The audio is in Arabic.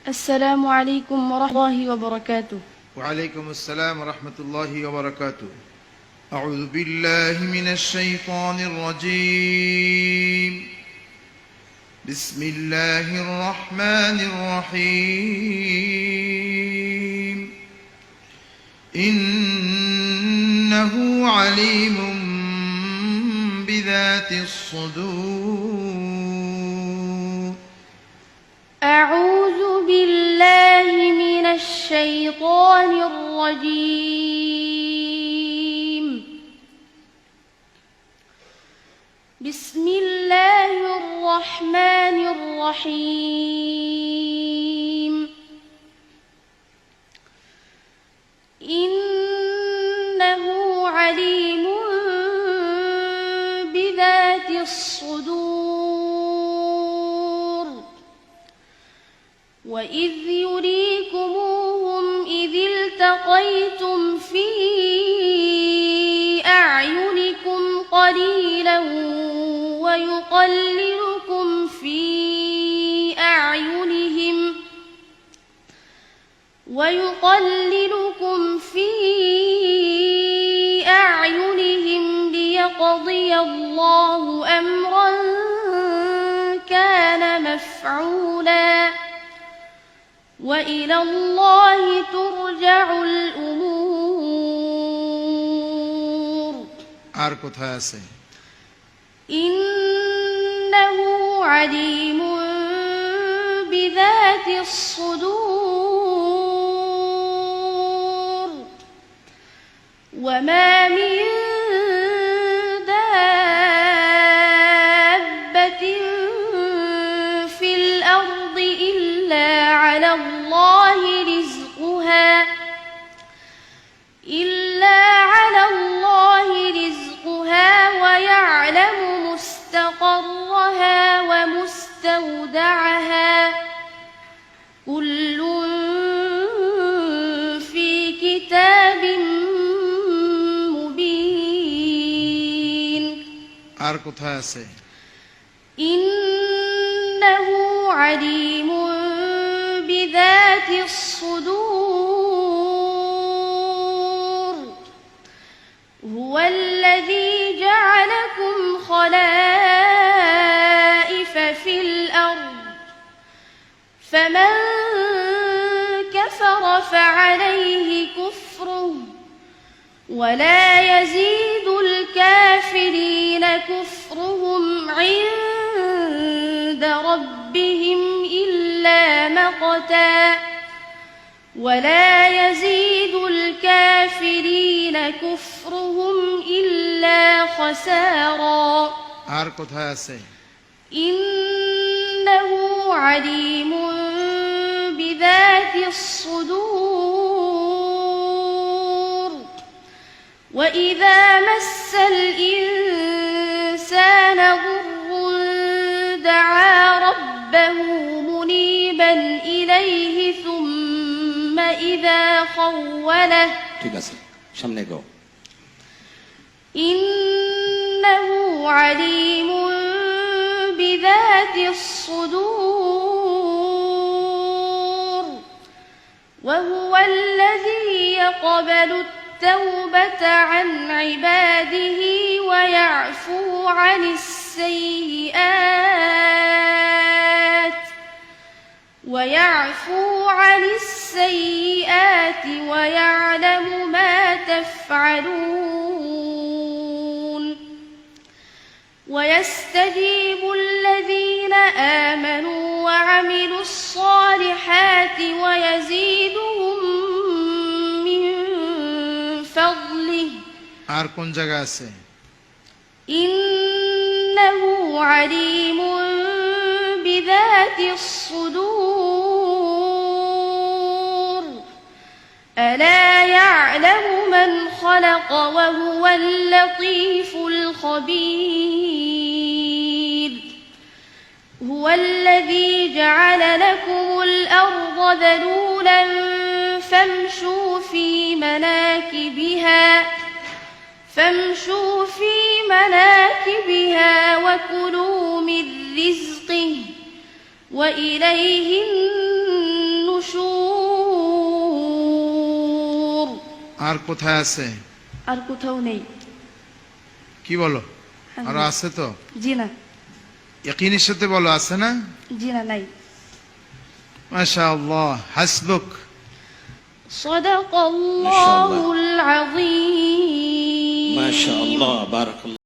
السلام عليكم ورحمة الله وبركاته. وعليكم السلام ورحمة الله وبركاته. أعوذ بالله من الشيطان الرجيم. بسم الله الرحمن الرحيم. إنه عليم بذات الصدور. أعوذ بالله من الشيطان الرجيم. بسم الله الرحمن الرحيم. إنه عليم بذات الصدور. وإذ يريكموهم إذ التقيتم في أعينكم قليلا ويقللكم في أعينهم ليقضي الله أمرا كان مفعولا وإلى الله ترجع الأمور. إنه عليم بذات الصدور. وما من دابة في الأرض إلا على الله رزقها ويعلم مستقرها ومستودعها كل في كتاب مبين. إنه عليم بذات الصدور. هو الذي جعلكم خلائف في الأرض فمن كفر فعليه كفره ولا يزيد الكافرين كفرهم عند ربهم إلا مقتا ولا يزيد الكافرين كفرهم إلا خسارا. إنه عليم بذات الصدور. وإذا مس الإنسان ضر دعا ربه منيبا إليه ثم إذا خوله إنه عليم بذات الصدور. وهو الذي يقبل التوبة عن عباده ويعفو عن السيئات ويعلم ما تفعلون. ويستجيب الذين آمنوا وعملوا الصالحات ويزيدهم من فضله. إنه عليم بذات الصدور. ألا يعلم من خلق وهو اللطيف الخبير. هو الذي جعل لكم الأرض ذلولا فامشوا في مناكبها وكلوا من رزقه وإليه النشور. আর কোথায় আছে? আর কোথাও নেই। কি বলো, আরো আছে তো? জি না। ইয়াকিনের সাথে বলো, আছে না? জি না, নাই। মাশাআল্লাহ, হাসবুক। صدق الله العظيم. ما شاء الله، بارك الله